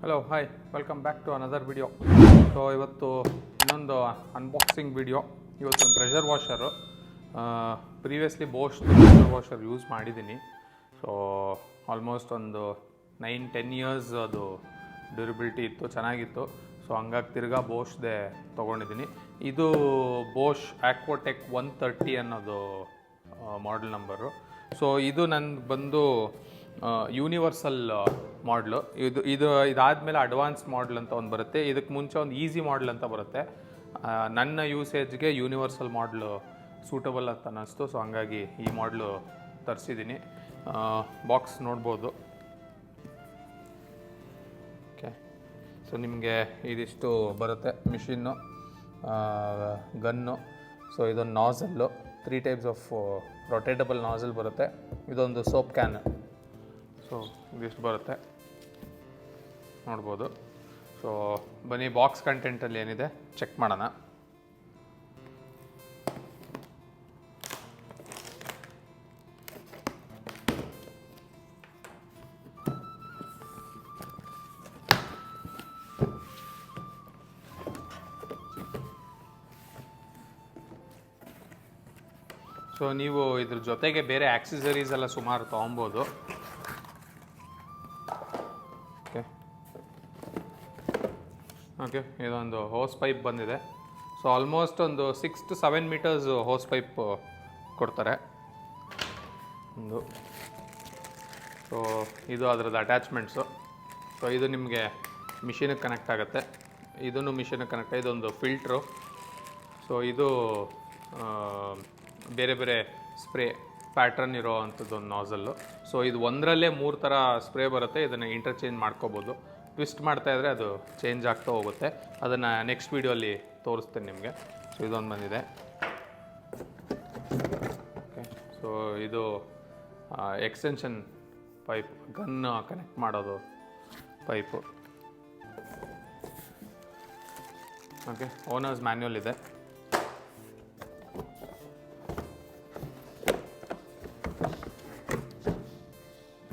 Hello hi welcome back to another video. So ಇವತ್ತು ಇನ್ನೊಂದು unboxing video. ಇವತ್ತೊಂದು pressure washer, previously Bosch pressure washer use ಮಾಡಿದ್ದೀನಿ. So almost ಒಂದು 9-10 years ಅದು durability ಇತ್ತು, ಚೆನ್ನಾಗಿತ್ತು. ಸೊ ಹಂಗಾಗಿ ತಿರ್ಗಾ ಬೋಶ್ದೇ ತೊಗೊಂಡಿದ್ದೀನಿ. ಇದು ಬೋಶ್ ಆಕ್ವಾಟೆಕ್ 130 ಅನ್ನೋದು ಮಾಡೆಲ್ ನಂಬರು. ಸೊ ಇದು ನನಗೆ ಬಂದು ಯೂನಿವರ್ಸಲ್ ಮಾಡಲು. ಇದಾದಮೇಲೆ ಅಡ್ವಾನ್ಸ್ ಮಾಡಲ್ ಅಂತ ಒಂದು ಬರುತ್ತೆ. ಇದಕ್ಕೆ ಮುಂಚೆ ಒಂದು ಈಸಿ ಮಾಡಲ್ ಅಂತ ಬರುತ್ತೆ. ನನ್ನ ಯೂಸೇಜ್ಗೆ ಯೂನಿವರ್ಸಲ್ ಮಾಡಲು ಸೂಟಬಲ್ ಅಂತ ಅನ್ನಿಸ್ತು. ಸೊ ಹಂಗಾಗಿ ಈ ಮಾಡಲು ತರಿಸಿದ್ದೀನಿ. ಬಾಕ್ಸ್ ನೋಡ್ಬೋದು. ಓಕೆ, ಸೊ ನಿಮಗೆ ಇದಿಷ್ಟು ಬರುತ್ತೆ. Machine, gun. ಸೊ ಇದೊಂದು ನಾಸಲ್ಲು, 3 ಟೈಪ್ಸ್ ಆಫ್ ರೊಟೇಟಬಲ್ ನಾಸಲ್ ಬರುತ್ತೆ. ಇದೊಂದು ಸೋಪ್ ಕ್ಯಾನ್. ಸೊ ಇದಿಷ್ಟು ಬರುತ್ತೆ, ನೋಡ್ಬೋದು. ಸೊ ಬನ್ನಿ ಬಾಕ್ಸ್ ಕಂಟೆಂಟಲ್ಲಿ ಏನಿದೆ ಚೆಕ್ ಮಾಡೋಣ. ಸೊ ನೀವು ಇದ್ರ ಜೊತೆಗೆ ಬೇರೆ ಆಕ್ಸೆಸರೀಸ್ ಎಲ್ಲ ಸುಮಾರು ತೊಗೊಬೋದು. ಓಕೆ, ಇದೊಂದು ಹೋಸ್ ಪೈಪ್ ಬಂದಿದೆ. ಸೊ ಆಲ್ಮೋಸ್ಟ್ ಒಂದು 6 to 7 ಮೀಟರ್ಸ್ ಹೋಸ್ ಪೈಪ್ ಕೊಡ್ತಾರೆ ಒಂದು. ಸೊ ಇದು ಅದರದ್ದು ಅಟ್ಯಾಚ್ಮೆಂಟ್ಸು. ಸೊ ಇದು ನಿಮಗೆ ಮಿಷಿನಿಗೆ ಕನೆಕ್ಟ್ ಆಗುತ್ತೆ, ಇದನ್ನು ಮಿಷಿನಿಗೆ ಕನೆಕ್ಟ್. ಇದೊಂದು ಫಿಲ್ಟ್ರು. ಸೊ ಇದು ಬೇರೆ ಬೇರೆ ಸ್ಪ್ರೇ ಪ್ಯಾಟ್ರನ್ ಇರೋ ಅಂಥದ್ದೊಂದು ನಾಸಲ್ಲು. ಸೊ ಇದು ಒಂದರಲ್ಲೇ 3 ಥರ ಸ್ಪ್ರೇ ಬರುತ್ತೆ. ಇದನ್ನು ಇಂಟರ್ಚೇಂಜ್ ಮಾಡ್ಕೋಬೋದು. ಟ್ವಿಸ್ಟ್ ಮಾಡ್ತಾಯಿದ್ರೆ ಅದು ಚೇಂಜ್ ಆಗ್ತಾ ಹೋಗುತ್ತೆ. ಅದನ್ನು ನೆಕ್ಸ್ಟ್ ವೀಡಿಯೋಲ್ಲಿ ತೋರಿಸ್ತೇನೆ ನಿಮಗೆ. ಸೊ ಇದೊಂದು ಬಂದಿದೆ. ಓಕೆ, ಸೊ ಇದು ಎಕ್ಸ್ಟೆನ್ಷನ್ ಪೈಪ್, ಗನ್ ಕನೆಕ್ಟ್ ಮಾಡೋದು ಪೈಪು. ಓಕೆ, ಓನರ್ಸ್ ಮ್ಯಾನ್ಯುವಲ್ ಇದೆ.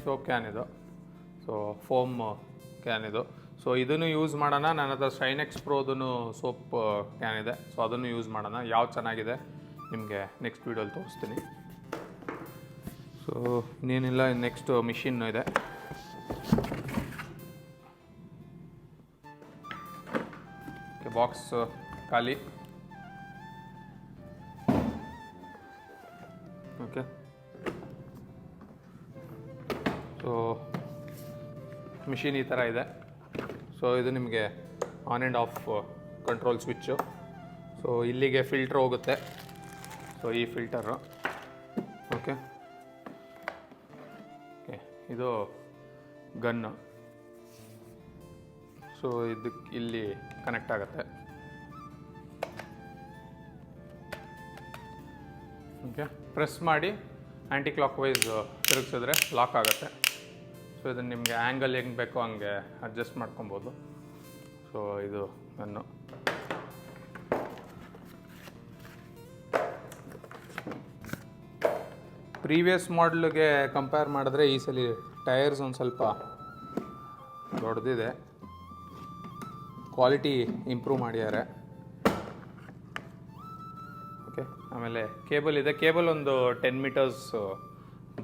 ಸೋಪ್ ಕ್ಯಾನ್ ಇದು. ಸೊ ಫೋಮ್ ಕ್ಯಾನ್ ಇದು. ಸೊ ಇದನ್ನು ಯೂಸ್ ಮಾಡೋಣ. ನನ್ನ ಹತ್ರ ಶೈನೆಕ್ಸ್ ಪ್ರೋದೂ ಸೋಪ್ ಕ್ಯಾನ್ ಇದೆ. ಸೊ ಅದನ್ನು ಯೂಸ್ ಮಾಡೋಣ. ಯಾವ ಚೆನ್ನಾಗಿದೆ ನಿಮಗೆ ನೆಕ್ಸ್ಟ್ ವೀಡಿಯೋಲಿ ತೋರಿಸ್ತೀನಿ. ಸೊ ಇನ್ನೇನಿಲ್ಲ, ನೆಕ್ಸ್ಟ್ ಮಿಷಿನ್ನು ಇದೆ. ಓಕೆ, ಬಾಕ್ಸ್ ಖಾಲಿ. ಓಕೆ, ಸೊ ಮಿಷಿನ್ ಈ ಥರ ಇದೆ. ಸೊ ಇದು ನಿಮಗೆ on and of control switch. So ಇಲ್ಲಿಗೆ ಫಿಲ್ಟ್ರ್ ಹೋಗುತ್ತೆ. ಸೊ ಈ ಫಿಲ್ಟರು. ಓಕೆ ಓಕೆ, ಇದು ಗನ್ನು. ಸೊ ಇದಕ್ಕೆ ಇಲ್ಲಿ ಕನೆಕ್ಟ್ ಆಗುತ್ತೆ. ಓಕೆ, ಪ್ರೆಸ್ ಮಾಡಿ ಆ್ಯಂಟಿ ಕ್ಲಾಕ್ ವೈಸ್ ತಿರುಗಿಸಿದ್ರೆ ಲಾಕ್ ಆಗುತ್ತೆ. ಸೊ ಇದನ್ನು ನಿಮಗೆ ಆ್ಯಂಗಲ್ ಹೆಂಗೆ ಬೇಕೋ ಹಂಗೆ ಅಡ್ಜಸ್ಟ್ ಮಾಡ್ಕೊಬೋದು. ಸೊ ಇದು ಗನ್ನು. ಪ್ರೀವಿಯಸ್ ಮಾಡಲ್ಗೆ ಕಂಪೇರ್ ಮಾಡಿದ್ರೆ ಈ ಸಲ ಟೈರ್ಸ್ ಒಂದು ಸ್ವಲ್ಪ ದೊಡ್ಡದಿದೆ. ಕ್ವಾಲಿಟಿ ಇಂಪ್ರೂವ್ ಮಾಡಿದ್ದಾರೆ. ಓಕೆ, ಆಮೇಲೆ ಕೇಬಲ್ ಇದೆ. ಕೇಬಲ್ ಒಂದು 10 ಮೀಟರ್ಸ್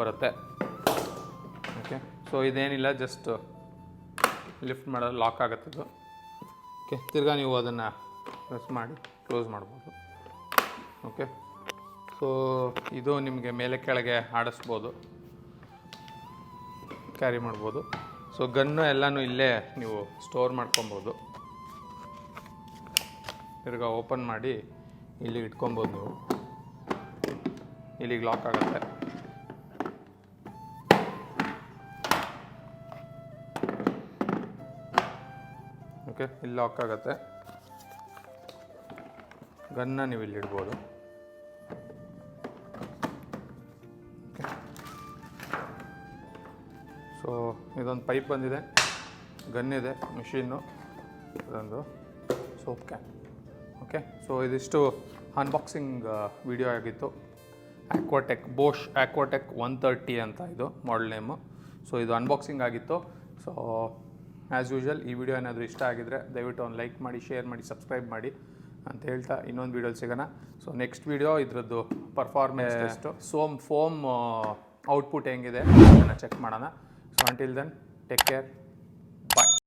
ಬರುತ್ತೆ. ಓಕೆ, ಸೊ ಇದೇನಿಲ್ಲ, ಜಸ್ಟ್ ಲಿಫ್ಟ್ ಮಾಡೋದು ಲಾಕ್ ಆಗುತ್ತದು. ಓಕೆ, ತಿರ್ಗಾ ನೀವು ಅದನ್ನು ಪ್ರೆಸ್ ಮಾಡಿ ಕ್ಲೋಸ್ ಮಾಡ್ಬೋದು. ಓಕೆ, ಸೊ ಇದು ನಿಮಗೆ ಮೇಲೆ ಕೆಳಗೆ ಆಡಿಸ್ಬೋದು, ಕ್ಯಾರಿ ಮಾಡ್ಬೋದು. ಸೊ ಗನ್ನು ಎಲ್ಲನೂ ಇಲ್ಲೇ ನೀವು ಸ್ಟೋರ್ ಮಾಡ್ಕೊಬೋದು. ತಿರ್ಗಾ ಓಪನ್ ಮಾಡಿ ಇಲ್ಲಿಗೆ ಇಟ್ಕೊಬೋದು ನೀವು. ಇಲ್ಲಿಗೆ ಲಾಕ್ ಆಗುತ್ತೆ. ಓಕೆ, ಇಲ್ಲಿ ಲಾಕ್ ಆಗುತ್ತೆ. ಗನ್ನ ನೀವು ಇಲ್ಲಿ ಇಡ್ಬೋದು. ಓಕೆ, ಸೊ ಇದೊಂದು ಪೈಪ್ ಬಂದಿದೆ, ಗನ್ ಇದೆ, ಮಿಷಿನ್ನು, ಇದೊಂದು ಸೋಪ್ ಕ್ಯಾನ್. ಓಕೆ, ಸೊ ಇದಿಷ್ಟು ಅನ್ಬಾಕ್ಸಿಂಗ್ ವಿಡಿಯೋ ಆಗಿತ್ತು. ಆಕ್ವಾಟೆಕ್, ಬೋಶ್ ಆಕ್ವಾಟೆಕ್ 130 ಅಂತ ಇದು ಮಾಡೆಲ್ ನೇಮು. ಸೊ ಇದು ಅನ್ಬಾಕ್ಸಿಂಗ್ ಆಗಿತ್ತು. ಸೊ ಆ್ಯಸ್ ಯೂಶುವಲ್ ಈ ವಿಡಿಯೋ ಏನಾದರೂ ಇಷ್ಟ ಆಗಿದ್ರೆ ದಯವಿಟ್ಟು ಒಂದು ಲೈಕ್ ಮಾಡಿ, ಶೇರ್ ಮಾಡಿ, ಸಬ್ಸ್ಕ್ರೈಬ್ ಮಾಡಿ ಅಂತ ಹೇಳ್ತಾ ಇನ್ನೊಂದು ವೀಡಿಯೋಲಿ ಸಿಗೋಣ. ಸೊ ನೆಕ್ಸ್ಟ್ ವೀಡಿಯೋ ಇದರದ್ದು ಪರ್ಫಾರ್ಮೆನ್ಸ್ ಟೆಸ್ಟು, ಫೋಮ್ ಔಟ್ಪುಟ್ ಹೆಂಗಿದೆ ಅದನ್ನು ಚೆಕ್ ಮಾಡೋಣ. So until then take care.